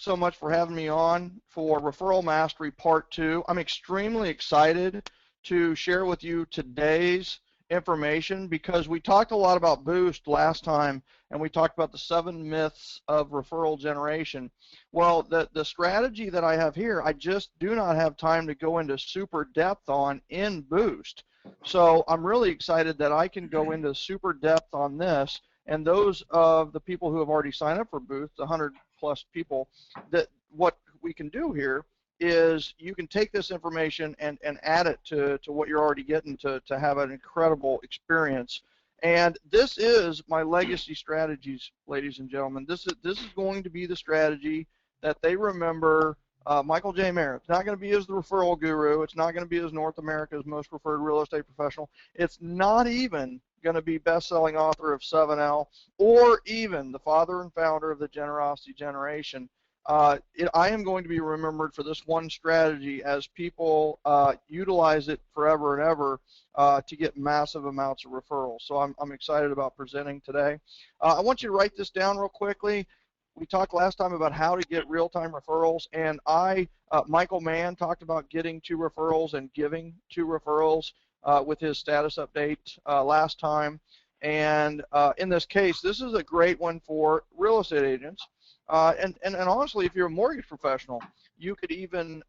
so much for having me on for Referral Mastery Part 2. I'm extremely excited to share with you today's information because we talked a lot about Boost last time, and we talked about the 7 myths of referral generation. Well, the strategy that I have here, I just do not have time to go into super depth on in Boost. So I'm really excited that I can go into super depth on this, and those of the people who have already signed up for Boost, the 100+ people, that what we can do here is you can take this information and add it to what you're already getting to have an incredible experience. And this is my legacy strategies, ladies and gentlemen. This is going to be the strategy that they remember Michael J. Maher. It's not going to be as the referral guru. It's not going to be as North America's most referred real estate professional. It's not even going to be best-selling author of 7L or even the father and founder of the Generosity Generation. I am going to be remembered for this one strategy as people utilize it forever and ever to get massive amounts of referrals. So I'm excited about presenting today. I want you to write this down real quickly. We talked last time about how to get real-time referrals, and Michael Mann talked about getting 2 referrals and giving 2 referrals with his status update last time. And in this case, this is a great one for real estate agents. And honestly, if you're a mortgage professional, you could even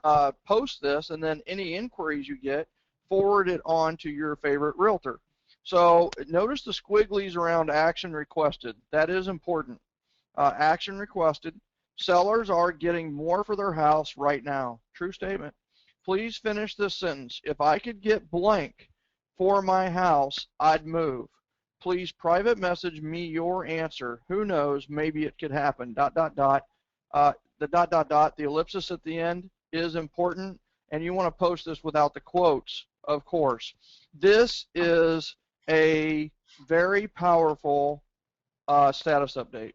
post this, and then any inquiries you get, forward it on to your favorite realtor. So notice the squigglies around action requested. That is important. Action requested. Sellers are getting more for their house right now. True statement. Please finish this sentence. If I could get blank for my house, I'd move. Please private message me your answer. Who knows, maybe it could happen, ... The ... the ellipsis at the end is important, and you want to post this without the quotes, of course. This is a very powerful status update.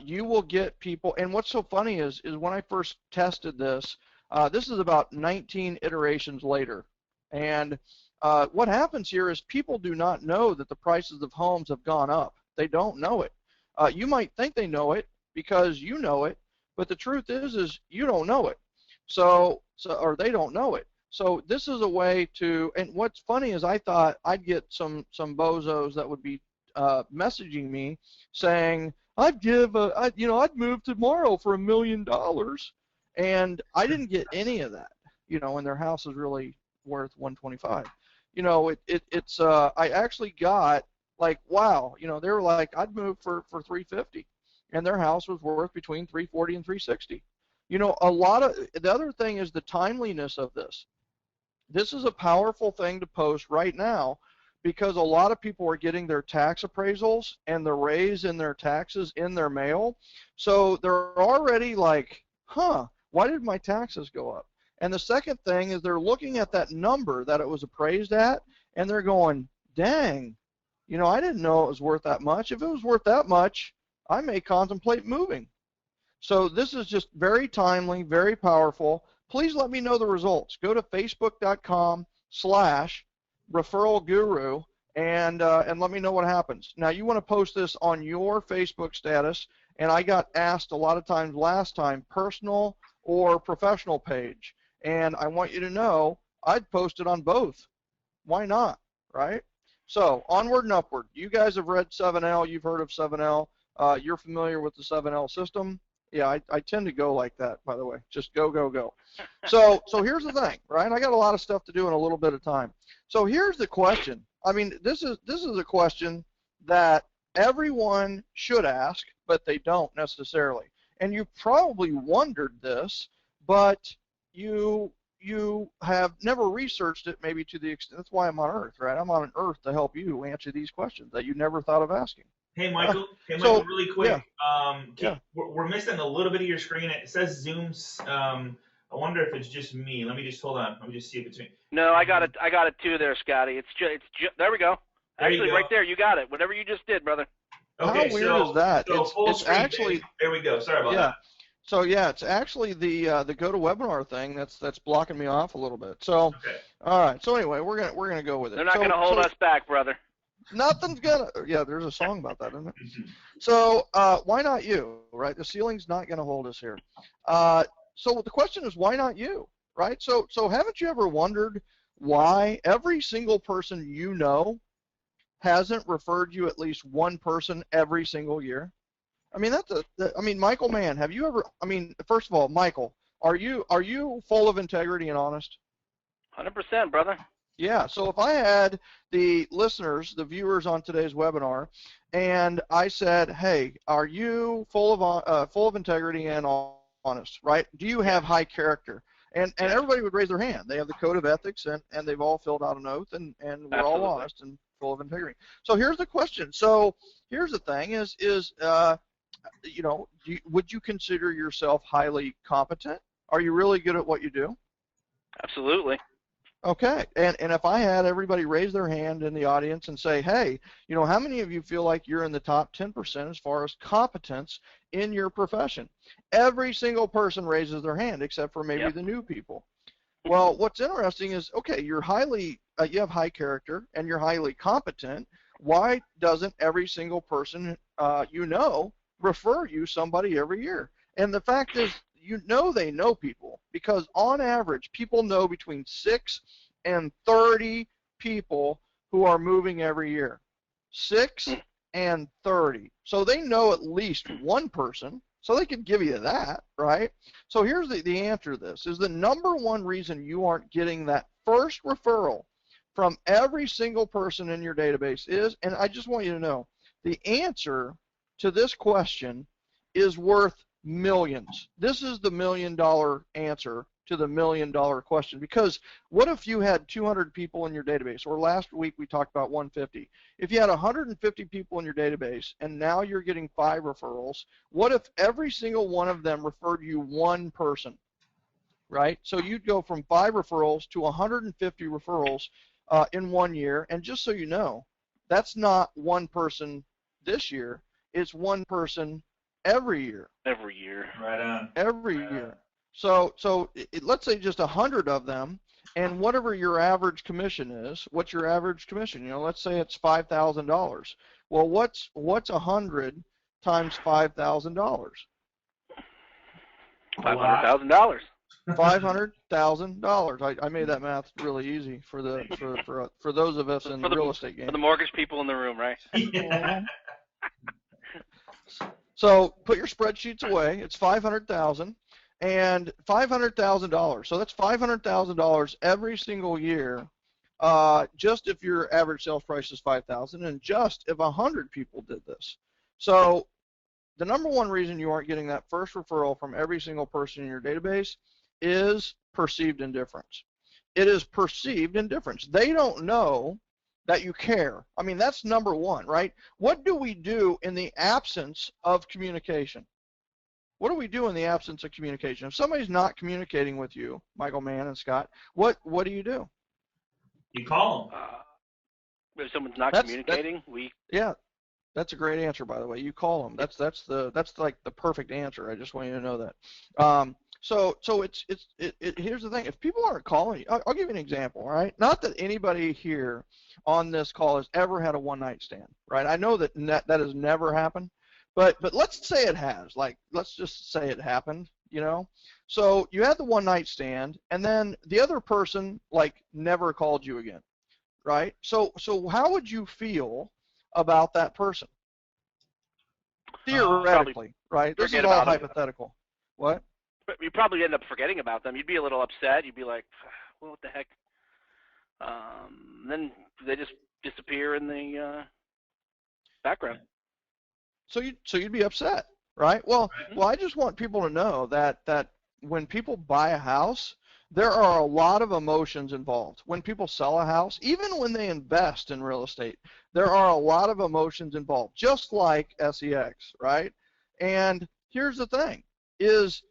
You will get people, and what's so funny is when I first tested this, this is about 19 iterations later, and what happens here is people do not know that the prices of homes have gone up. They don't know it. You might think they know it because you know it, but the truth is you don't know it. Or they don't know it. So this is a way to, and what's funny is I thought I'd get some bozos that would be messaging me saying, I'd move tomorrow for $1 million, and I didn't get any of that, and their house is really worth 125. I actually got like, wow, they were like, I'd move for 350, and their house was worth between 340 and 360. A lot of the other thing is the timeliness of this. This is a powerful thing to post right now because a lot of people are getting their tax appraisals and the raise in their taxes in their mail. So they're already like, why did my taxes go up? And the second thing is they're looking at that number that it was appraised at, and they're going, dang, I didn't know it was worth that much. If it was worth that much, I may contemplate moving. So this is just very timely, very powerful. Please let me know the results. Go to facebook.com/referralguru and let me know what happens. Now, you want to post this on your Facebook status, and I got asked a lot of times last time, personal or professional page. And I want you to know I'd post it on both. Why not, right? So onward and upward. You guys have read 7L. You've heard of 7L. You're familiar with the 7L system. Yeah, I tend to go like that, by the way. Just go, go, go. So here's the thing, right? I got a lot of stuff to do in a little bit of time. So here's the question. I mean, this is a question that everyone should ask, but they don't necessarily. And you probably wondered this, but you have never researched it maybe to the extent. That's why I'm on Earth, right? I'm on Earth to help you answer these questions that you never thought of asking. Hey, Michael. Really quick. Yeah. We're missing a little bit of your screen. It says Zoom's. I wonder if it's just me. Let me just hold on. Let me just see if it's me. No, I got it. I got it too, there, Scotty. It's there we go. Actually, right there, you got it. Whatever you just did, brother. Okay, how weird is that? It's actually. There we go. Sorry about that. So yeah, it's actually the GoToWebinar thing that's blocking me off a little bit. So, okay. All right. So anyway, we're gonna go with it. They're not gonna hold us back, brother. Nothing's gonna. Yeah, there's a song about that, isn't it? So why not you, right? The ceiling's not gonna hold us here. So the question is, why not you, right? So haven't you ever wondered why every single person you know hasn't referred you at least one person every single year? I mean, I mean, Michael Mann, have you ever? I mean, first of all, Michael, are you full of integrity and honest? 100%, brother. Yeah, so if I had the listeners, the viewers on today's webinar, and I said, "Hey, are you full of integrity and honest? Right? Do you have high character?" And everybody would raise their hand. They have the code of ethics, and they've all filled out an oath, and we're Absolutely. all honest and full of integrity. So here's the question. So here's the thing: you know, would you consider yourself highly competent? Are you really good at what you do? Absolutely. Okay, and if I had everybody raise their hand in the audience and say, hey, you know, how many of you feel like you're in the top 10% as far as competence in your profession? Every single person raises their hand except for maybe the new people. Well, what's interesting is, okay, you have high character and you're highly competent. Why doesn't every single person you know refer you somebody every year? And the fact is, you know they know people, because on average, people know between 6 and 30 people who are moving every year. 6 and 30. So they know at least one person, so they can give you that, right? So here's the answer to this, is the number one reason you aren't getting that first referral from every single person in your database is, and I just want you to know, the answer to this question is worth millions. This is the $1 million answer to the $1 million question, because what if you had 200 people in your database, or last week we talked about 150. If you had 150 people in your database and now you're getting 5 referrals, what if every single one of them referred you one person, right? So you'd go from 5 referrals to 150 referrals in 1 year, and just so you know, that's not one person this year, it's one person every year. Every year. Right on. Every year. So let's say just 100 of them, and whatever your average commission is, what's your average commission? You know, let's say it's $5,000. Well, what's 100 times $5,000? $500,000. $500,000. I made that math really easy for those of us in the real estate game. For the mortgage people in the room, right? Yeah. So put your spreadsheets away. It's 500,000 and $500,000. So that's $500,000 every single year. Just if your average sales price is 5,000, and just if 100 people did this. So the number one reason you aren't getting that first referral from every single person in your database is perceived indifference. It is perceived indifference. They don't know that you care. I mean, that's number one, right? What do we do in the absence of communication? What do we do in the absence of communication? If somebody's not communicating with you, Michael Mann and Scott, what do? You call them. If someone's not communicating, Yeah, that's a great answer, by the way. You call them. That's like the perfect answer. I just want you to know that. So here's the thing. If people aren't calling you, I'll give you an example, right? Not that anybody here on this call has ever had a one-night stand, right? I know that has never happened, but let's say it has. Like, let's just say it happened, you know? So you had the one-night stand, and then the other person, like, never called you again, right? So how would you feel about that person? Theoretically, right? This is all hypothetical. What? You probably end up forgetting about them. You'd be a little upset. You'd be like, well, what the heck? Then they just disappear in the background. So you'd be upset, right? Well, I just want people to know that when people buy a house, there are a lot of emotions involved. When people sell a house, even when they invest in real estate, there are a lot of emotions involved, just like SEX, right? And here's the thing, is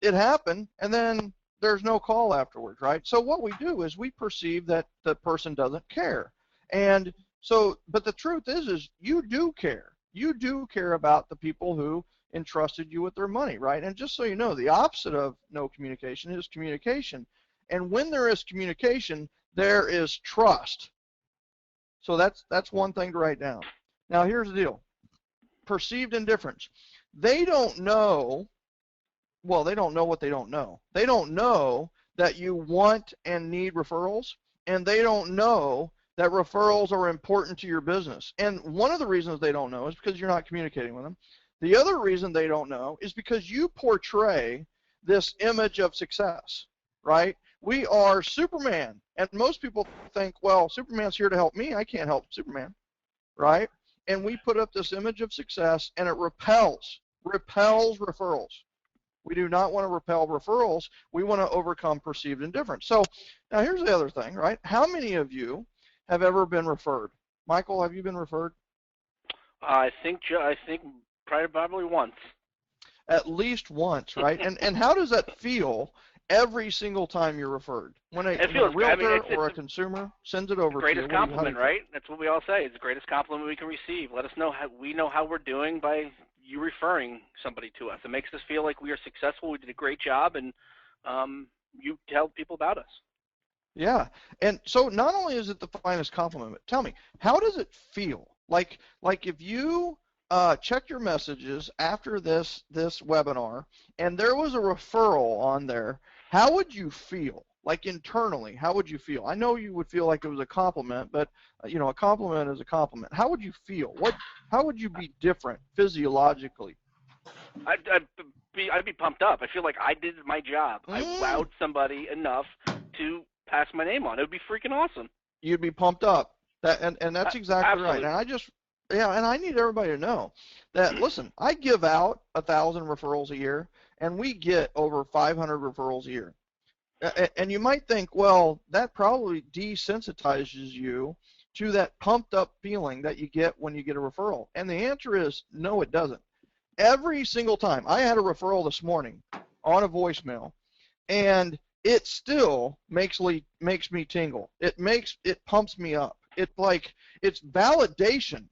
it happened, and then there's no call afterwards, right? So what we do is we perceive that the person doesn't care. And so, but the truth is you do care. You do care about the people who entrusted you with their money, right? And just so you know, the opposite of no communication is communication. And when there is communication, there is trust. So that's one thing to write down. Now here's the deal. Perceived indifference. They don't know, well, they don't know what they don't know. They don't know that you want and need referrals, and they don't know that referrals are important to your business. And one of the reasons they don't know is because you're not communicating with them. The other reason they don't know is because you portray this image of success, right? We are Superman, and most people think, well, Superman's here to help me. I can't help Superman, right? And we put up this image of success, and it repels referrals. We do not want to repel referrals. We want to overcome perceived indifference. So now here's the other thing, right? How many of you have ever been referred? Michael, have you been referred? I think probably once. At least once, right? And how does that feel every single time you're referred? When a realtor or a consumer sends it over to you. Greatest compliment, right? That's what we all say. It's the greatest compliment we can receive. Let us know how we're doing by you referring somebody to us. It makes us feel like we are successful. We did a great job, and you tell people about us. Yeah, and so not only is it the finest compliment, but tell me, how does it feel? Like if you check your messages after this webinar, and there was a referral on there, how would you feel? Like internally, how would you feel? I know you would feel like it was a compliment, but you know, a compliment is a compliment. How would you feel? How would you be different physiologically? I'd be pumped up. I feel like I did my job. I wowed somebody enough to pass my name on. It would be freaking awesome. You'd be pumped up. And that's exactly absolutely right. And and I need everybody to know that, listen, I give out 1,000 referrals a year, and we get over 500 referrals a year. And you might think, well, that probably desensitizes you to that pumped up feeling that you get when you get a referral. And the answer is no, it doesn't. Every single time. I had a referral this morning on a voicemail, and it still makes me tingle. It pumps me up. It's validation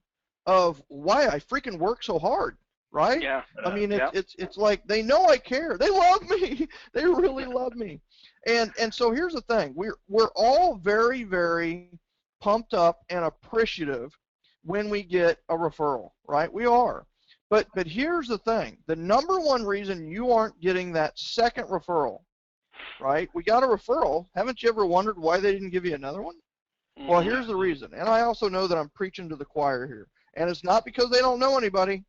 of why I freaking work so hard, right? Yeah. I mean, it's like they know I care. They love me. They really love me. And so here's the thing. We're all very, very pumped up and appreciative when we get a referral, right? We are. But here's the thing. The number one reason you aren't getting that second referral, right? We got a referral. Haven't you ever wondered why they didn't give you another one? Mm-hmm. Well, here's the reason. And I also know that I'm preaching to the choir here. And it's not because they don't know anybody.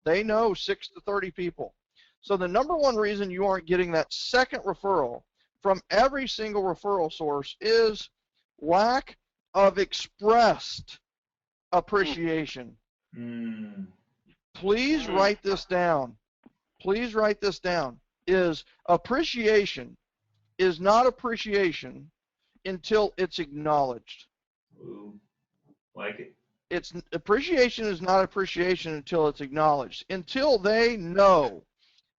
They know 6 to 30 people. So the number one reason you aren't getting that second referral from every single referral source is lack of expressed appreciation. Please write this down. Please write this down. Is appreciation is not appreciation until it's acknowledged. Ooh, like it. It's appreciation is not appreciation until it's acknowledged. Until they know,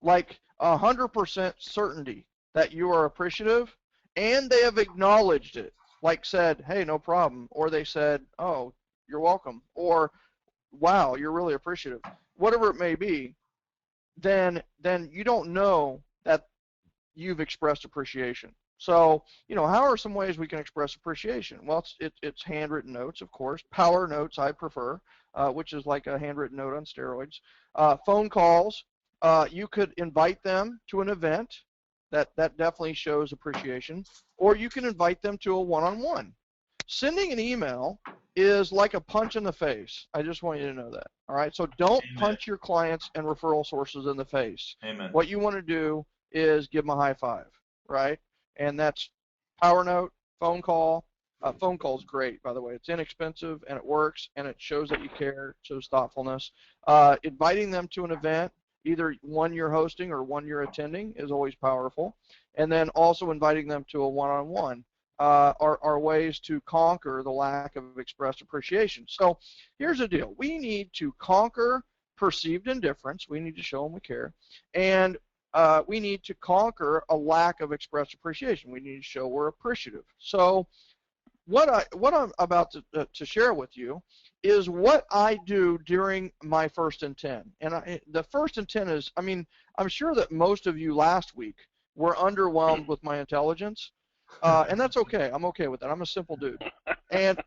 like 100% certainty that you are appreciative, and they have acknowledged it, like said, hey, no problem, or they said, oh, you're welcome, or wow, you're really appreciative, whatever it may be, then you don't know that you've expressed appreciation. So, you know, how are some ways we can express appreciation? Well, it's handwritten notes, of course. Power notes I prefer, which is like a handwritten note on steroids. Phone calls. You could invite them to an event. That definitely shows appreciation. Or you can invite them to a one-on-one. Sending an email is like a punch in the face. I just want you to know that. All right? So don't punch your clients and referral sources in the face. Amen. What you want to do is give them a high five, right? And that's power note, phone call. Phone call is great, by the way. It's inexpensive, and it works, and it shows that you care, shows thoughtfulness. Inviting them to an event, either one you're hosting or one you're attending, is always powerful. And then also inviting them to a one-on-one are ways to conquer the lack of expressed appreciation. So here's the deal. We need to conquer perceived indifference. We need to show them we care. And we need to conquer a lack of expressed appreciation. We need to show we're appreciative. So what I'm about to share with you is what I do during my first and 10. And the first and 10 is, I mean, I'm sure that most of you last week were underwhelmed with my intelligence, and that's okay. I'm okay with that. I'm a simple dude. And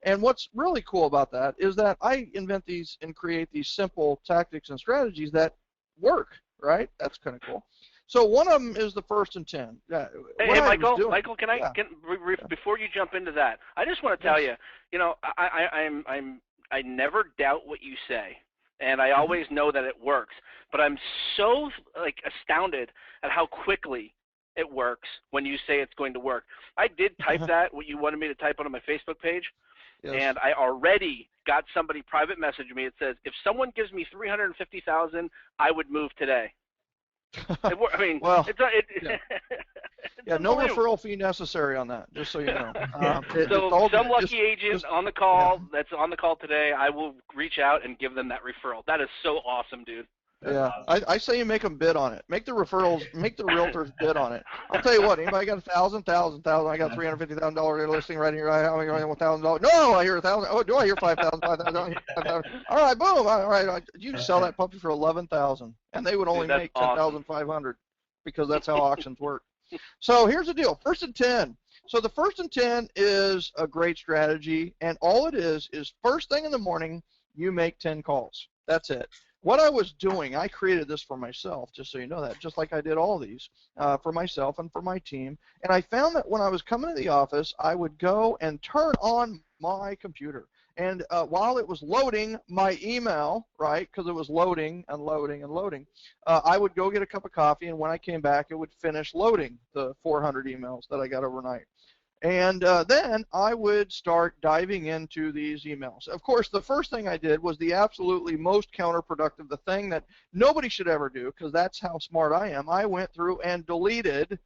And what's really cool about that is that I invent these and create these simple tactics and strategies that work, right? That's kind of cool. So one of them is the first and 10. Hey, Michael, can I yeah. before you jump into that, I just want to tell you, I never doubt what you say, and I always know that it works. But I'm so astounded at how quickly it works when you say it's going to work. I did type that, what you wanted me to type on my Facebook page, and I already got somebody private message me. It says, if someone gives me $350,000, I would move today. I mean, well, it's no referral fee necessary on that, just so you know. So some lucky agent on the call that's on the call today, I will reach out and give them that referral. That is so awesome, dude. Yeah, I say you make them bid on it. Make the realtors bid on it. I'll tell you what. Anybody got $1,000? I got $350,000 listing right here. I only got $1,000. No, I hear 1,000. Oh, do I hear 5,000? 5,000. All right, boom. All right, you can sell that puppy for 11,000, and they would only make 10,500 because that's how auctions work. So here's the deal. First and 10. So the first and 10 is a great strategy, and all it is first thing in the morning you make 10 calls. That's it. What I was doing, I created this for myself, just so you know that, just like I did all these for myself and for my team. And I found that when I was coming to the office, I would go and turn on my computer. And while it was loading my email, right, because it was loading and loading and loading, I would go get a cup of coffee, and when I came back, it would finish loading the 400 emails that I got overnight. And then I would start diving into these emails. Of course, the first thing I did was the absolutely most counterproductive, the thing that nobody should ever do, because that's how smart I am. I went through and deleted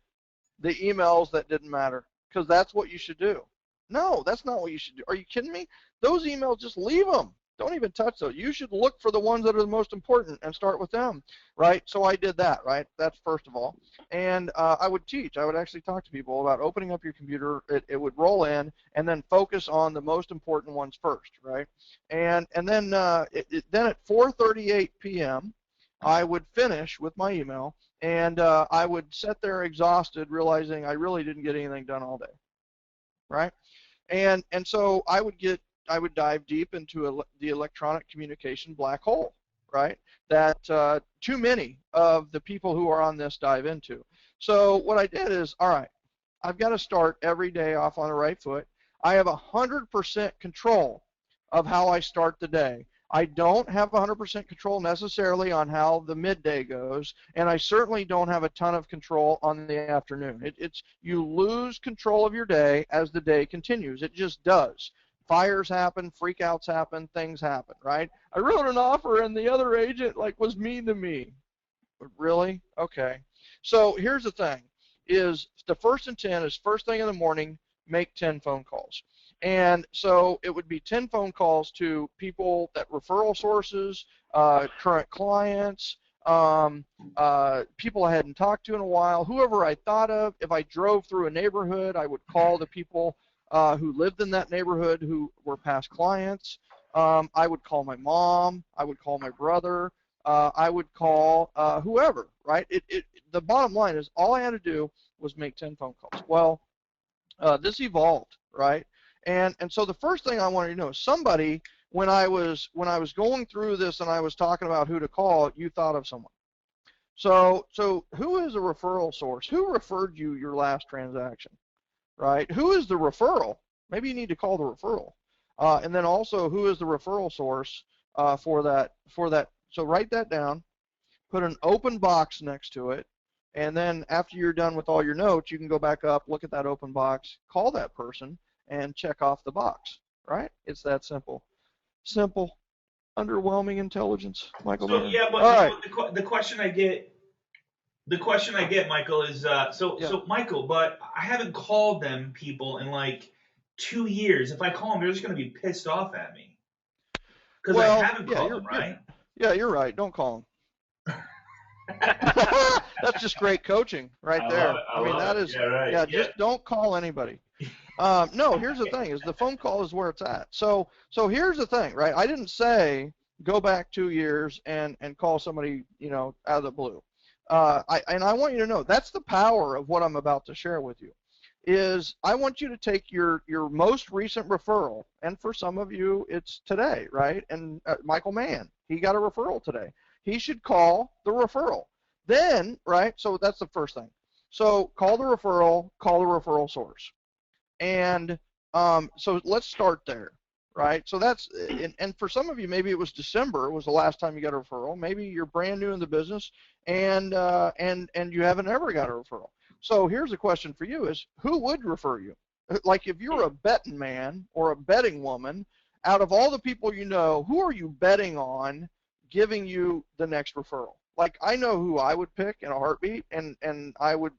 the emails that didn't matter, because that's what you should do. No, that's not what you should do. Are you kidding me? Those emails, just leave them. Don't even touch those. You should look for the ones that are the most important and start with them, right? So I did that, right? That's first of all. And I would teach. I would actually talk to people about opening up your computer. It would roll in and then focus on the most important ones first, right? And then then at 4:38 p.m., I would finish with my email, and I would sit there exhausted, realizing I really didn't get anything done all day, right? And so I would dive deep into the electronic communication black hole, right, that too many of the people who are on this dive into. So what I did is, all right, I've got to start every day off on the right foot. I have 100% control of how I start the day. I don't have 100% control necessarily on how the midday goes, and I certainly don't have a ton of control on the afternoon. You lose control of your day as the day continues. It just does. Fires happen, freakouts happen, things happen, right? I wrote an offer and the other agent was mean to me. Really? Okay. So here's the thing, is the first and 10 is first thing in the morning, make 10 phone calls. And so it would be 10 phone calls to people that referral sources, current clients, people I hadn't talked to in a while, whoever I thought of. If I drove through a neighborhood, I would call the people who lived in that neighborhood who were past clients. I would call my mom. I would call my brother. I would call whoever, right? The bottom line is all I had to do was make 10 phone calls. Well, this evolved, right? And so the first thing I wanted to know is somebody, when I was going through this and I was talking about who to call, you thought of someone. So who is a referral source? Who referred you your last transaction? Right? Who is the referral? Maybe you need to call the referral. And then also, who is the referral source for that? So write that down, put an open box next to it, and then after you're done with all your notes, you can go back up, look at that open box, call that person, and check off the box, right? It's that simple. Simple. Underwhelming intelligence, Michael. So, yeah, but the question I get, Michael, is so Michael, but I haven't called them people in 2 years. If I call them, they're just going to be pissed off at me because I haven't called them, right? Yeah, you're right. Don't call them. That's just great coaching right there. Just don't call anybody. No, here's the thing: is the phone call is where it's at. So here's the thing, right? I didn't say go back 2 years and call somebody, out of the blue. I want you to know that's the power of what I'm about to share with you. is I want you to take your most recent referral, and for some of you it's today, right? And Michael Mann, he got a referral today. He should call the referral. Then, right, so that's the first thing. So call the referral source. And so let's start there, right? So that's, and for some of you, maybe it was December was the last time you got a referral. Maybe you're brand new in the business and you haven't ever got a referral. So here's a question for you is, who would refer you? Like if you're a betting man or a betting woman, out of all the people you know, who are you betting on giving you the next referral? Like I know who I would pick in a heartbeat, and I would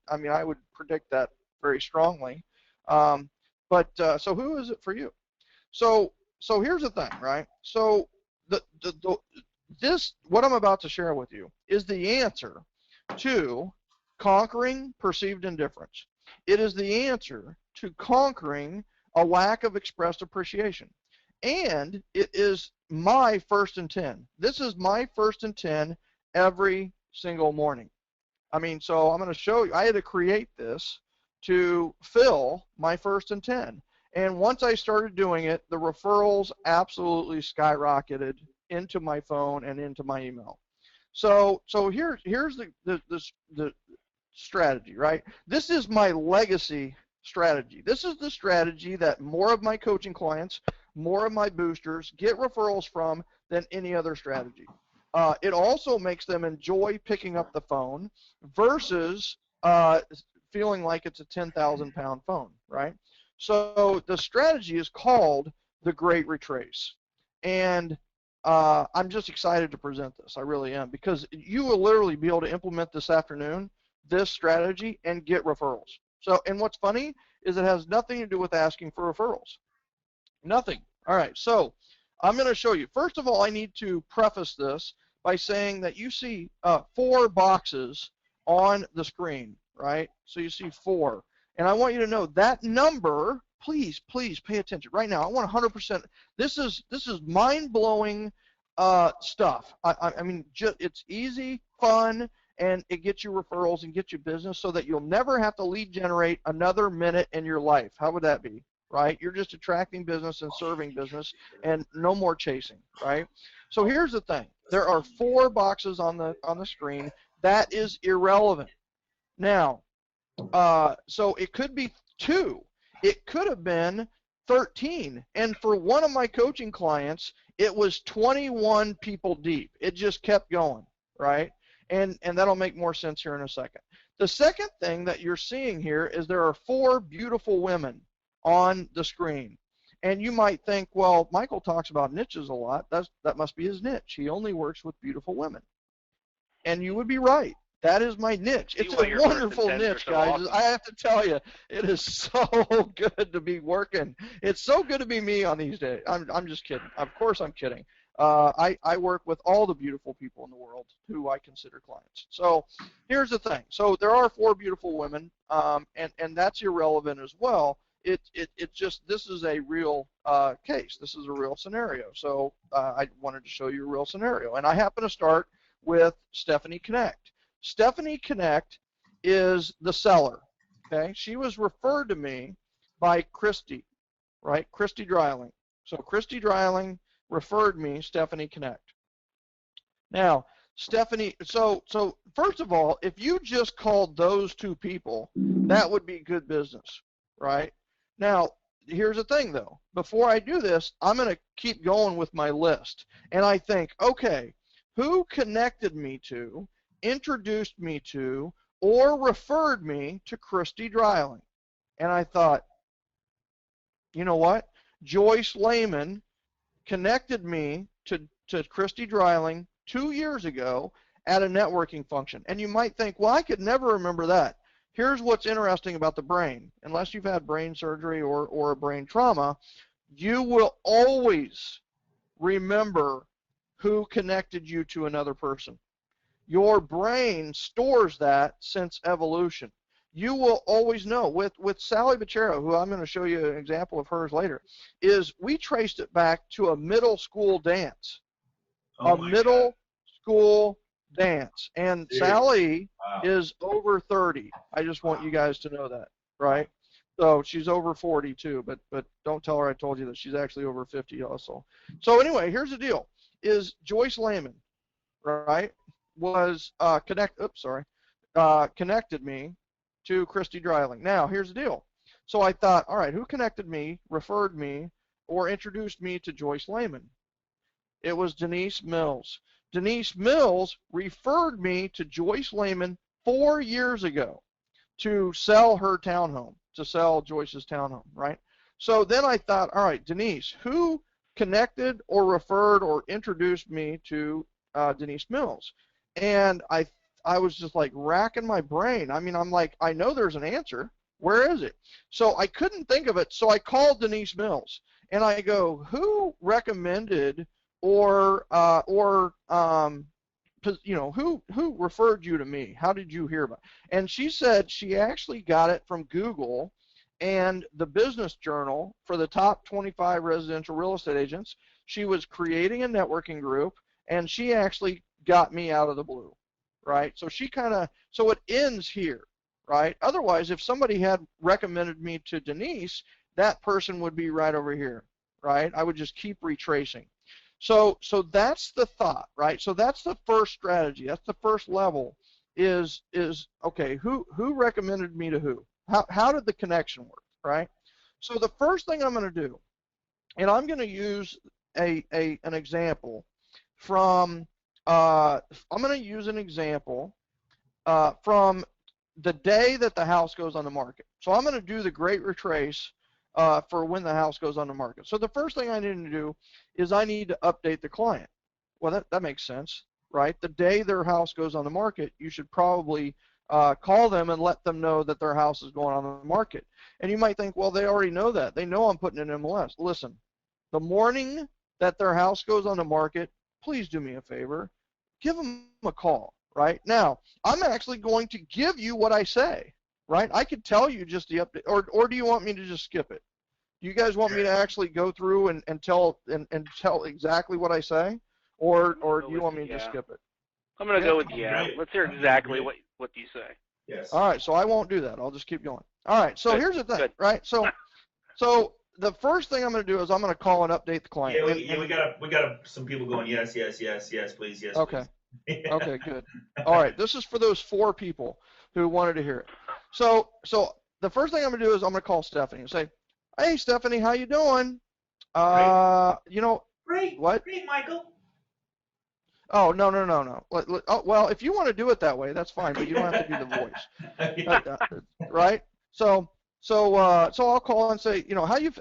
predict that very strongly. So who is it for you? So here's the thing, right? So this what I'm about to share with you is the answer to conquering perceived indifference. It is the answer to conquering a lack of expressed appreciation. And it is my first and 10. This is my first and 10 every single morning. I mean, so I'm going to show you. I had to create this to fill my first and 10. And once I started doing it, the referrals absolutely skyrocketed into my phone and into my email. So here's the strategy, right? This is my legacy strategy. This is the strategy that more of my coaching clients, more of my boosters get referrals from than any other strategy. It also makes them enjoy picking up the phone versus feeling like it's a 10,000-pound phone, right? So the strategy is called the Great Retrace. And I'm just excited to present this. I really am, because you will literally be able to implement this afternoon, this strategy, and get referrals. So, and what's funny is it has nothing to do with asking for referrals. Nothing. All right, so I'm going to show you. First of all, I need to preface this by saying that you see 4 boxes on the screen, right? So you see 4. And I want you to know that number, please pay attention. Right now, I want 100%. This is mind-blowing stuff. I mean, it's easy, fun, and it gets you referrals and gets you business so that you'll never have to lead generate another minute in your life. How would that be, right? You're just attracting business and serving business and no more chasing, right? So here's the thing. There are 4 boxes on the screen. That is irrelevant. Now, so it could be 2. It could have been 13. And for one of my coaching clients, it was 21 people deep. It just kept going, right? And that'll make more sense here in a second. The second thing that you're seeing here is there are 4 beautiful women on the screen. And you might think, well, Michael talks about niches a lot. That must be his niche. He only works with beautiful women. And you would be right. That is my niche. It's a wonderful niche, guys. Awesome. I have to tell you, it is so good to be working. It's so good to be me on these days. I'm just kidding. Of course I'm kidding. I work with all the beautiful people in the world who I consider clients. So here's the thing. So there are 4 beautiful women, and that's irrelevant as well. It just, this is a real case. This is a real scenario. So I wanted to show you a real scenario. And I happen to start with Stephanie Connect. Stephanie Connect is the seller, okay? She was referred to me by Christy, right? Christy Dreiling. So Christy Dreiling referred me Stephanie Connect. Now, Stephanie, so first of all, if you just called those 2 people, that would be good business, right? Now, here's the thing, though. Before I do this, I'm going to keep going with my list. And I think, okay, who connected me to, introduced me to, or referred me to Christy Dreiling? And I thought, you know what? Joyce Lehman connected me to Christy Dreiling 2 years ago at a networking function. And you might think, well, I could never remember that. Here's what's interesting about the brain. Unless you've had brain surgery or a brain trauma, you will always remember who connected you to another person. Your brain stores that since evolution. You will always know. With Sally Bachero, who I'm going to show you an example of hers later, is we traced it back to a middle school dance. Middle school dance. And Sally is over 30. I just want you guys to know that, right? So she's over 40 too, but don't tell her I told you that. She's actually over 50 also. So anyway, here's the deal: is Joyce Lehman, right? Was connected me to Christy Dreiling. Now here's the deal. So I thought, all right, who connected me, referred me, or introduced me to Joyce Lehman? It was Denise Mills. Denise Mills referred me to Joyce Lehman 4 years ago to sell her townhome, to sell Joyce's townhome, right? So then I thought, all right, Denise, who connected or referred or introduced me to Denise Mills? And I was just like racking my brain. I mean, I'm like, I know there's an answer. Where is it? So I couldn't think of it. So I called Denise Mills and I go, who recommended or who referred you to me? How did you hear about it? And she said she actually got it from Google and the Business Journal for the top 25 residential real estate agents. She was creating a networking group, and she actually got me out of the blue, right? So so it ends here, right? Otherwise, if somebody had recommended me to Denise, that person would be right over here, right? I would just keep retracing. So that's the thought, right? So that's the first strategy. That's the first level is okay, who recommended me to who? How did the connection work, right? So the first thing I'm going to do, and I'm going to use an example from I'm going to use an example from the day that the house goes on the market. So I'm going to do the great retrace for when the house goes on the market. So the first thing I need to do is I need to update the client. Well, that makes sense, right? The day their house goes on the market, you should probably call them and let them know that their house is going on the market. And you might think, well, they already know that. They know I'm putting an MLS. Listen, the morning that their house goes on the market, please do me a favor. Give them a call, right? Now, I'm actually going to give you what I say, right? I could tell you just the update, or do you want me to just skip it? Do you guys want me to actually go through and tell exactly what I say, or do you want me to just skip it? I'm going to go with Let's hear exactly what you say. Yes. All right, so I won't do that. I'll just keep going. All right, so here's the thing, right? So the first thing I'm going to do is I'm going to call and update the client. Yeah, we got some people going, yes, please, yes. Okay. Please. Okay, good. All right, this is for those 4 people who wanted to hear it. So the first thing I'm going to do is I'm going to call Stephanie and say, hey, Stephanie, how you doing? Great. What? Great, Michael. Oh, no. Oh, well, if you want to do it that way, that's fine, but you don't have to do the voice. Right? So I'll call and say,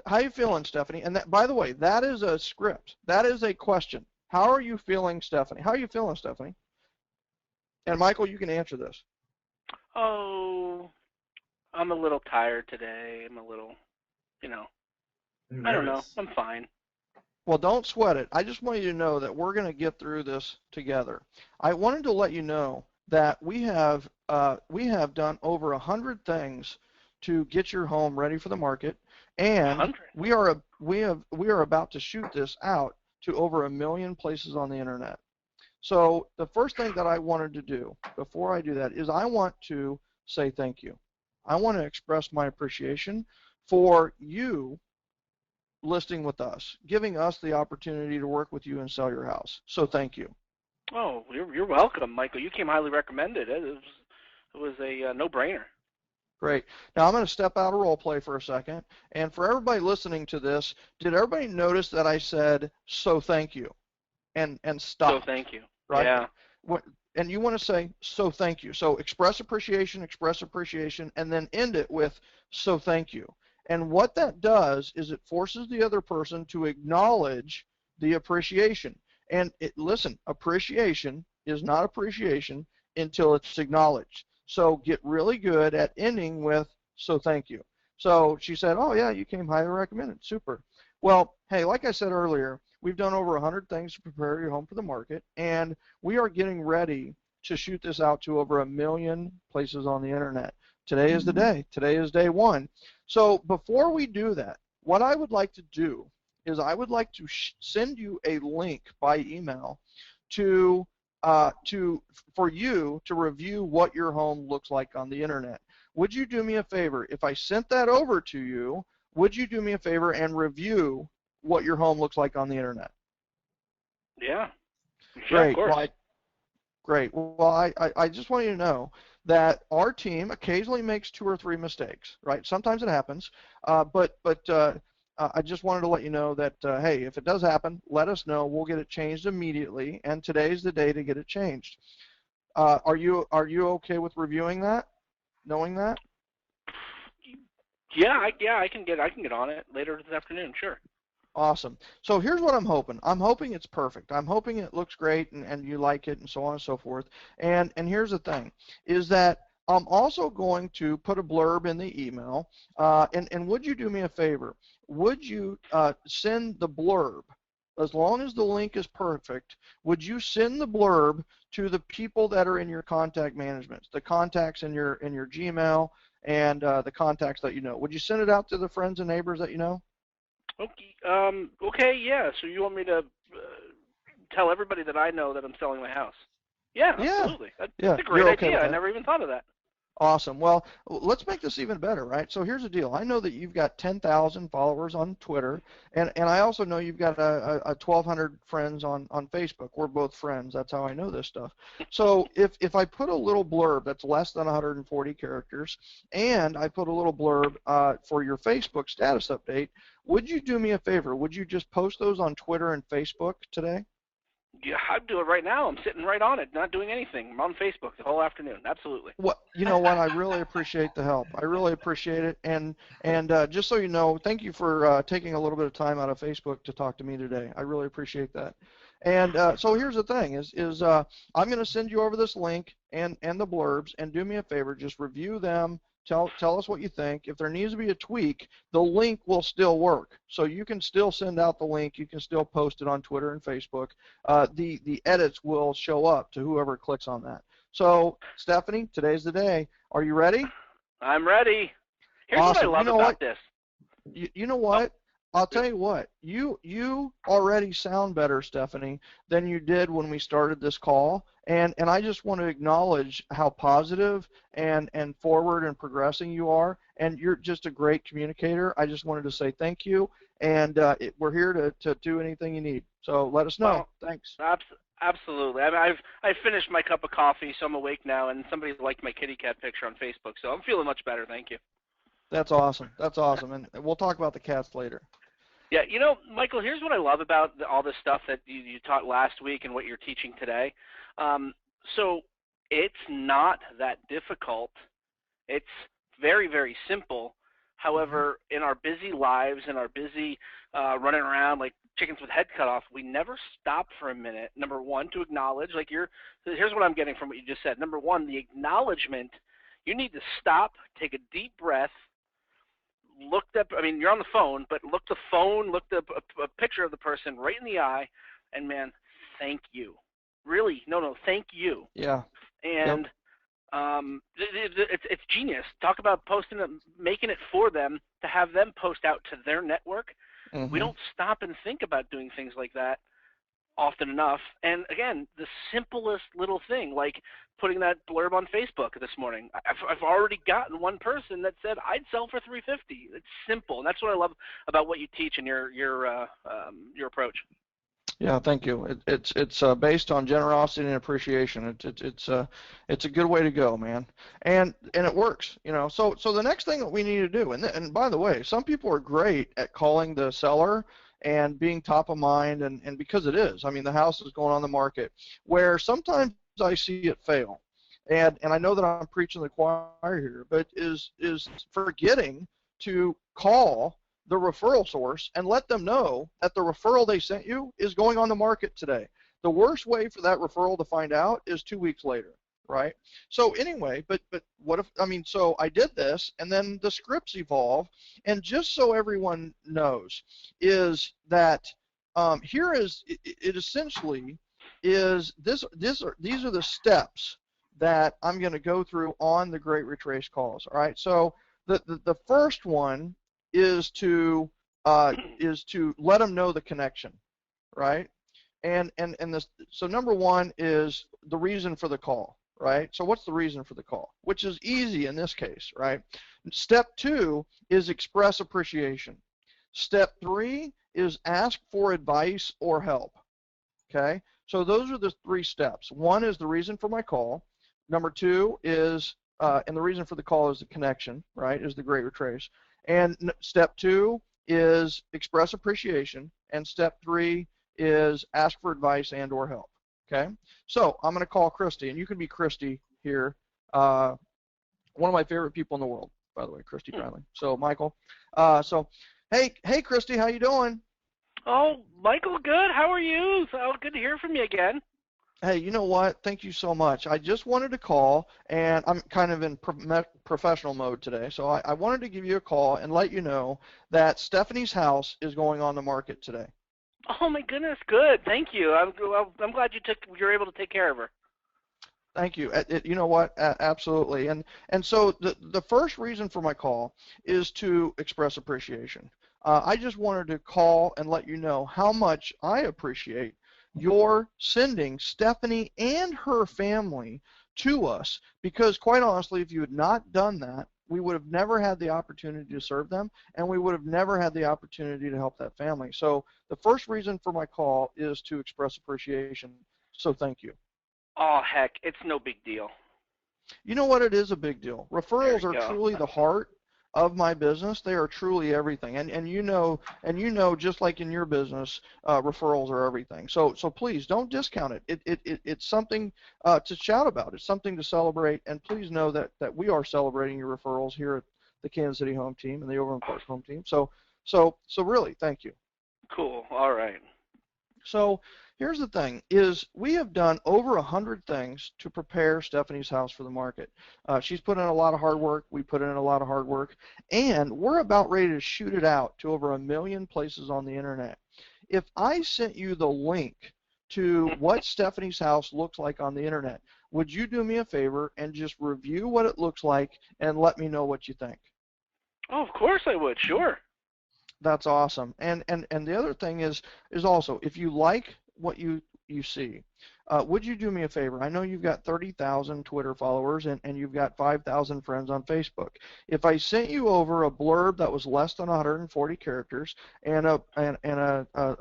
how you feeling, Stephanie? And that, by the way, that is a script. That is a question. How are you feeling, Stephanie? How are you feeling, Stephanie? And Michael, you can answer this. Oh, I'm a little tired today. I'm a little, I don't know. I'm fine. Well, don't sweat it. I just want you to know that we're going to get through this together. I wanted to let you know that we have done over 100 things to get your home ready for the market, and 100? we are about to shoot this out to over 1 million places on the internet. So the first thing that I wanted to do before I do that is I want to say thank you. I want to express my appreciation for you listing with us, giving us the opportunity to work with you and sell your house. So thank you. Oh, you're welcome, Michael. You came highly recommended. It was a no-brainer. Great. Now I'm going to step out of role play for a second. And for everybody listening to this, did everybody notice that I said, so thank you, and stop? So thank you. Right? Yeah. And you want to say, so thank you. So express appreciation, and then end it with, so thank you. And what that does is it forces the other person to acknowledge the appreciation. And listen, appreciation is not appreciation until it's acknowledged. So get really good at ending with, so thank you. So she said, oh yeah, you came highly recommended. Super. Well, hey, like I said earlier, we've done over 100 things to prepare your home for the market, and we are getting ready to shoot this out to over 1 million places on the internet. Today is the day. Today is day 1. So before we do that, what I would like to do is I would like to send you a link by email to for you to review what your home looks like on the internet. Would you do me a favor? If I sent that over to you, would you do me a favor and review what your home looks like on the internet? Yeah. Great. Of course. Great. Well, I just want you to know that our team occasionally makes 2 or 3 mistakes, right? Sometimes it happens, but I just wanted to let you know that, hey, if it does happen, let us know. We'll get it changed immediately, and today's the day to get it changed. Are you okay with reviewing that, knowing that? Yeah, I can get on it later this afternoon. Sure. Awesome. So here's what I'm hoping. I'm hoping it's perfect. I'm hoping it looks great and you like it and so on and so forth. And here's the thing, is that I'm also going to put a blurb in the email. And would you do me a favor? Would you send the blurb, as long as the link is perfect, would you send the blurb to the people that are in your contact management, the contacts in your Gmail and the contacts that you know? Would you send it out to the friends and neighbors that you know? Okay. Okay. Yeah. So you want me to tell everybody that I know that I'm selling my house? Yeah. Absolutely. That's a great idea. I never even thought of that. Awesome. Well, let's make this even better, right? So here's the deal. I know that you've got 10,000 followers on Twitter, and I also know you've got a 1,200 friends on Facebook. We're both friends. That's how I know this stuff. So if I put a little blurb that's less than 140 characters, and I put a little blurb for your Facebook status update, would you do me a favor? Would you just post those on Twitter and Facebook today? Yeah, I'd do it right now. I'm sitting right on it, not doing anything. I'm on Facebook the whole afternoon. Absolutely. Well, you know what? I really appreciate the help. I really appreciate it. And just so you know, thank you for taking a little bit of time out of Facebook to talk to me today. I really appreciate that. And so here's the thing: I'm going to send you over this link and the blurbs. And do me a favor, just review them. Tell us what you think. If there needs to be a tweak, the link will still work. So you can still send out the link. You can still post it on Twitter and Facebook. The edits will show up to whoever clicks on that. So, Stephanie, today's the day. Are you ready? I'm ready. Here's awesome. what I love about this. You know what? I'll tell you what. You already sound better, Stephanie, than you did when we started this call. And I just want to acknowledge how positive and forward and progressing you are. And you're just a great communicator. I just wanted to say thank you. And we're here to do anything you need. So let us know. Well, thanks. Absolutely. I mean, I've finished my cup of coffee, so I'm awake now. And somebody liked my kitty cat picture on Facebook, so I'm feeling much better. Thank you. That's awesome. That's awesome. And we'll talk about the cats later. Yeah, you know, Michael, here's what I love about all this stuff that you taught last week and what you're teaching today. So it's not that difficult. It's very, very simple. However, in our busy lives and our busy running around like chickens with head cut off, we never stop for a minute, number one, to acknowledge, like here's what I'm getting from what you just said. Number one, the acknowledgement, you need to stop, take a deep breath, you're on the phone, but look a picture of the person right in the eye, and man, thank you. Really, no, thank you. Yeah. And it's genius. Talk about posting it, making it for them to have them post out to their network. Mm-hmm. We don't stop and think about doing things like that often enough. And again, the simplest little thing, like putting that blurb on Facebook this morning. I've already gotten one person that said I'd sell for $350. It's simple, and that's what I love about what you teach and your approach. Yeah, thank you. It's based on generosity and appreciation. It's a good way to go, man. And it works, you know. So the next thing that we need to do, and by the way, some people are great at calling the seller and being top of mind, and because it is. I mean, the house is going on the market, where sometimes I see it fail. And I know that I'm preaching the choir here, but is forgetting to call the referral source and let them know that the referral they sent you is going on the market today. The worst way for that referral to find out is 2 weeks later, right? So anyway, but what if, so I did this, and then the scripts evolve, and just so everyone knows is that here is, it essentially is these are the steps that I'm going to go through on the Great Retrace calls, all right? So the first one is to let them know the connection, right? So number one is the reason for the call, right? So what's the reason for the call? Which is easy in this case, right? Step two is express appreciation. Step three is ask for advice or help. Okay, so those are the three steps. One is the reason for my call. Number two is, and the reason for the call is the connection, right, is the great retrace. And step two is express appreciation. And step three is ask for advice and or help. Okay, so I'm going to call Christy, and you can be Christy here. One of my favorite people in the world, by the way, Christy Dreiling. So Michael, hey Christy, how you doing? Oh, Michael, good. How are you? So good to hear from you again. Hey, you know what? Thank you so much. I just wanted to call, and I'm kind of in professional mode today, so I wanted to give you a call and let you know that Stephanie's house is going on the market today. Oh my goodness, good. Thank you. I'm glad you're able to take care of her. Thank you. You know what? Absolutely. And so the first reason for my call is to express appreciation. I just wanted to call and let you know how much I appreciate your sending Stephanie and her family to us, because quite honestly, if you had not done that, we would have never had the opportunity to serve them, and we would have never had the opportunity to help that family. So the first reason for my call is to express appreciation. So thank you. Oh, heck, it's no big deal. You know what? It is a big deal. Referrals are truly the heart of my business. They are truly everything. And you know, just like in your business, referrals are everything. So please don't discount it. It's something to shout about. It's something to celebrate. And please know that we are celebrating your referrals here at the Kansas City home team and the Overland Park home team. So really, thank you. Cool. All right. So here's the thing, is we have done over 100 things to prepare Stephanie's house for the market. She's put in a lot of hard work. We put in a lot of hard work. And we're about ready to shoot it out to over 1 million places on the internet. If I sent you the link to what Stephanie's house looks like on the internet, would you do me a favor and just review what it looks like and let me know what you think? Oh, of course I would. Sure. That's awesome. And the other thing is also, if you like what you see, would you do me a favor? I know you've got 30,000 Twitter followers and you've got 5,000 friends on Facebook. If I sent you over a blurb that was less than 140 characters and a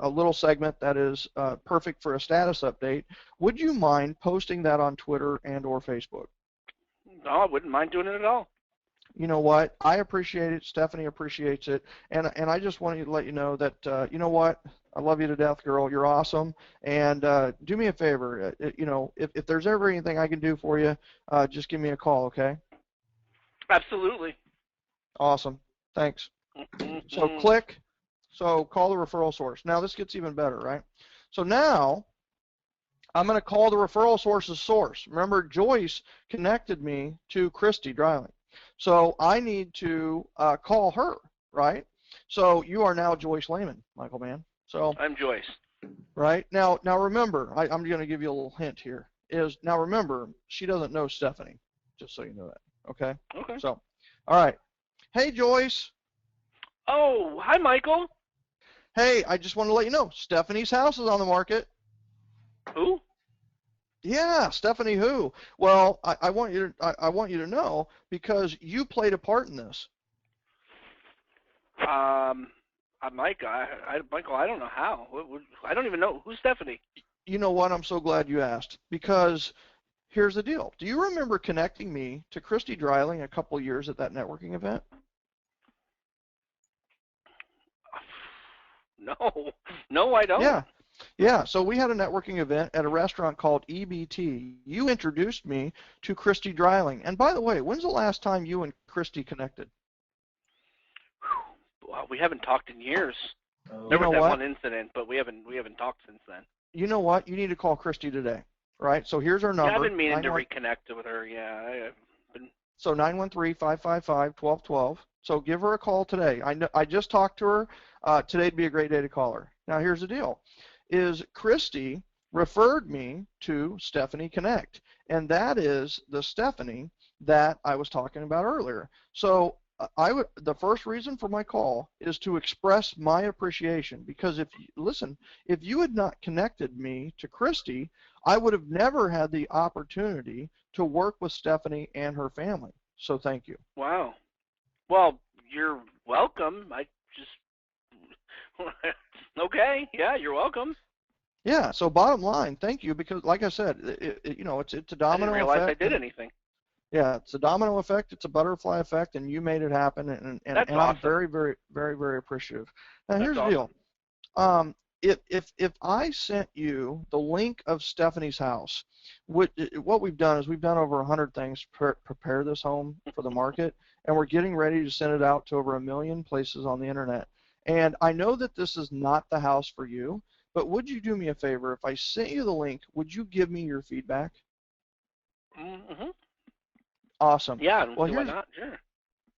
little segment that is perfect for a status update, would you mind posting that on Twitter and or Facebook? No, I wouldn't mind doing it at all. You know what? I appreciate it. Stephanie appreciates it, and I just wanted to let you know that you know what? I love you to death, girl. You're awesome. And do me a favor. You know, if there's ever anything I can do for you, just give me a call, okay? Absolutely. Awesome. Thanks. So click. So call the referral source. Now this gets even better, right? So now I'm going to call the referral source's source. Remember, Joyce connected me to Christy Dreiling. So I need to call her, right? So you are now Joyce Lehman, Michael Mann. So I'm Joyce. Right now remember, I'm going to give you a little hint here. Now remember, she doesn't know Stephanie, just so you know that. Okay. Okay. So, all right. Hey Joyce. Oh, hi Michael. Hey, I just want to let you know, Stephanie's house is on the market. Who? Yeah, Stephanie who? Well, I want you to know because you played a part in this. Michael, I don't know how. I don't even know. Who's Stephanie? You know what? I'm so glad you asked, because here's the deal. Do you remember connecting me to Christy Dreiling a couple years at that networking event? No, I don't. Yeah, so we had a networking event at a restaurant called EBT. You introduced me to Christy Dreiling. And by the way, when's the last time you and Christy connected? Well, we haven't talked in years. There was that one incident, but we haven't talked since then. You know what? You need to call Christy today, right? So here's her number. Yeah, I've been meaning to reconnect with her. Yeah, So 913-555-1212. So give her a call today. I just talked to her. Today'd be a great day to call her. Now here's the deal. Is Christy referred me to Stephanie Connect, and that is the Stephanie that I was talking about earlier. So the first reason for my call is to express my appreciation, because if you had not connected me to Christy, I would have never had the opportunity to work with Stephanie and her family. So thank you. Wow. Well, you're welcome. I just okay. Yeah, you're welcome. Yeah. So bottom line, thank you, because like I said, it's a domino effect. I didn't realize I did anything. Yeah, it's a domino effect. It's a butterfly effect, and you made it happen, and That's awesome. I'm very, very, very, very appreciative. Now, here's the deal. If I sent you the link of Stephanie's house, what we've done is we've done over 100 things to prepare this home for the market, and we're getting ready to send it out to over 1 million places on the internet. And I know that this is not the house for you, but would you do me a favor? If I sent you the link, would you give me your feedback? Mm-hmm. Awesome. Yeah, well, why not? Sure.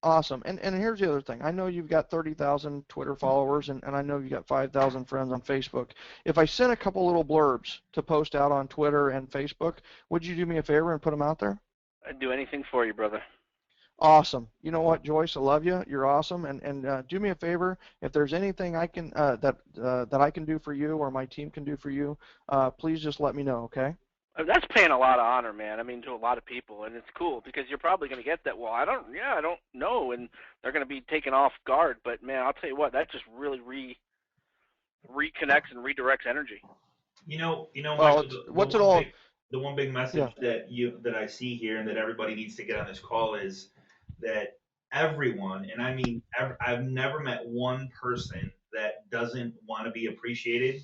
Awesome. And here's the other thing. I know you've got 30,000 Twitter followers, and I know you've got 5,000 friends on Facebook. If I sent a couple little blurbs to post out on Twitter and Facebook, would you do me a favor and put them out there? I'd do anything for you, brother. Awesome. You know what, Joyce? I love you. You're awesome. And do me a favor. If there's anything I can that I can do for you or my team can do for you, please just let me know. Okay? That's paying a lot of honor, man. I mean, to a lot of people, and it's cool because you're probably going to get that. Well, I don't know, and they're going to be taken off guard. But man, I'll tell you what, that just really reconnects and redirects energy. Well, Michael, the one big message that I see here and that everybody needs to get on this call is that everyone, and I mean, I've never met one person that doesn't want to be appreciated.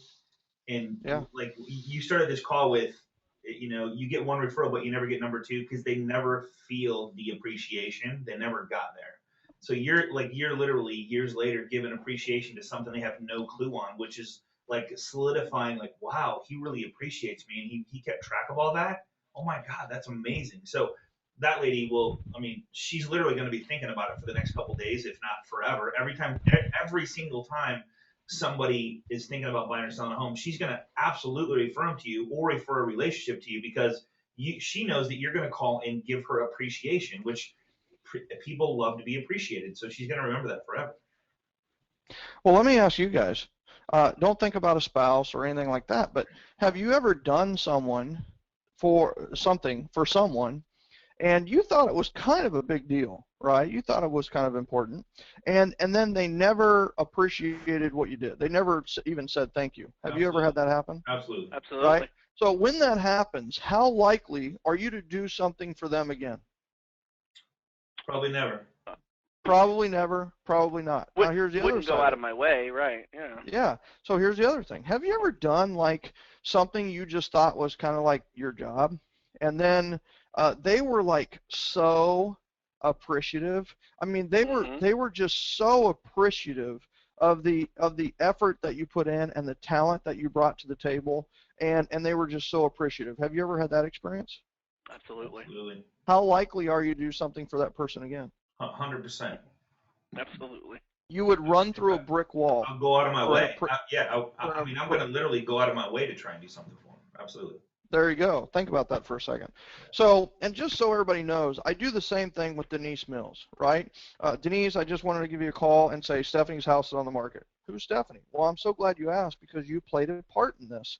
And like you started this call with, you get one referral, but you never get number two because they never feel the appreciation. They never got there. So you're literally years later giving appreciation to something they have no clue on, which is like solidifying, like, wow, he really appreciates me, and he kept track of all that. Oh my God, that's amazing. So that lady she's literally going to be thinking about it for the next couple of days, if not forever. Every single time somebody is thinking about buying or selling a home, she's going to absolutely refer them to you or refer a relationship to you because she knows that you're going to call and give her appreciation, which people love to be appreciated. So she's going to remember that forever. Well, let me ask you guys. Don't think about a spouse or anything like that, but have you ever done something for someone and you thought it was kind of a big deal, right? You thought it was kind of important, and then they never appreciated what you did. They never even said thank you. Have you ever had that happen? Absolutely. Right? So when that happens, how likely are you to do something for them again? Probably never. Probably never. Probably not. Now here's the other side. Wouldn't go out of my way, right? Yeah. Yeah. So here's the other thing. Have you ever done like something you just thought was kind of like your job, and then they were like so appreciative? I mean, they were just so appreciative of the effort that you put in and the talent that you brought to the table, and they were just so appreciative. Have you ever had that experience? Absolutely. How likely are you to do something for that person again? 100%. Absolutely. You would run through a brick wall. I'll go out of my way. I'm going to literally go out of my way to try and do something for them. Absolutely. There you go. Think about that for a second. So, and just so everybody knows, I do the same thing with Denise Mills, right? Denise, I just wanted to give you a call and say Stephanie's house is on the market. Who's Stephanie? Well, I'm so glad you asked because you played a part in this.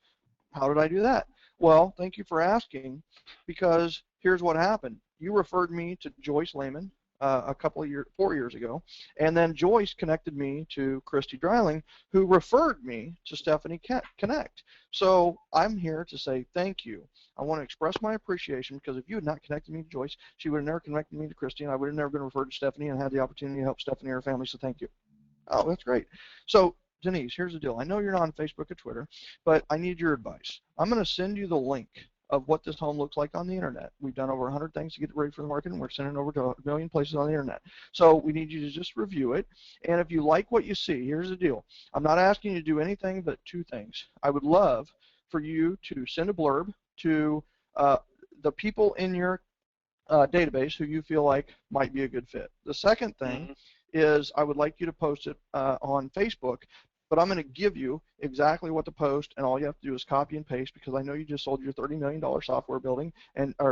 How did I do that? Well, thank you for asking, because here's what happened. You referred me to Joyce Lehman 4 years ago, and then Joyce connected me to Christy Dreiling, who referred me to Stephanie Connect. So I'm here to say thank you. I want to express my appreciation, because if you had not connected me to Joyce, she would have never connected me to Christy, and I would have never been referred to Stephanie and had the opportunity to help Stephanie and her family, so thank you. Oh, that's great. So Denise, here's the deal. I know you're not on Facebook or Twitter, but I need your advice. I'm going to send you the link of what this home looks like on the internet. We've done over 100 things to get it ready for the market, and we're sending it over to 1 million places on the internet. So we need you to just review it, and if you like what you see, here's the deal. I'm not asking you to do anything but two things. I would love for you to send a blurb to the people in your database who you feel like might be a good fit. The second thing is I would like you to post it on Facebook, but I'm going to give you exactly what to post, and all you have to do is copy and paste, because I know you just sold your $30 million software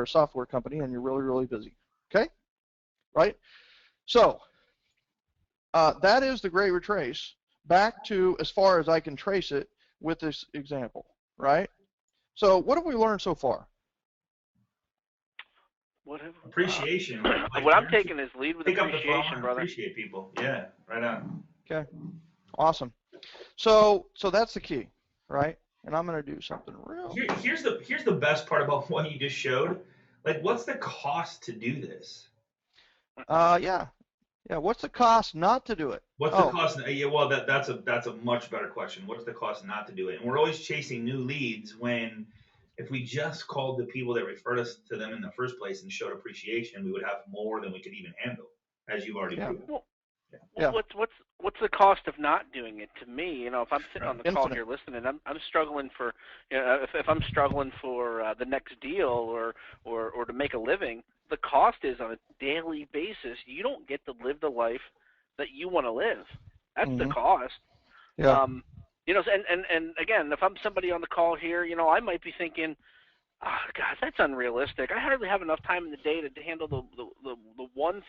software company, and you're really, really busy. Okay? Right? So That is the great retrace back to as far as I can trace it with this example, right? So what have we learned so far? Appreciation. What I'm taking is lead with pick up the phone appreciation, and brother. appreciate people. Yeah, right on. Okay, awesome. So that's the key, right? And I'm going to do something real. Here's the best part about what you just showed. Like, what's the cost to do this? Yeah. What's the cost not to do it? What's the cost? Yeah, well, that's a much better question. What's the cost not to do it? And we're always chasing new leads when, if we just called the people that referred us to them in the first place and showed appreciation, we would have more than we could even handle, as you've already proven. What's the cost of not doing it? To me, you know, if I'm sitting on the call here listening, I'm struggling for, you know, if I'm struggling for the next deal or to make a living, the cost is on a daily basis. You don't get to live the life that you want to live. That's the cost. Yeah. You know, and again, if I'm somebody on the call here, you know, I might be thinking, oh, God, that's unrealistic. I hardly have enough time in the day to handle the one thing.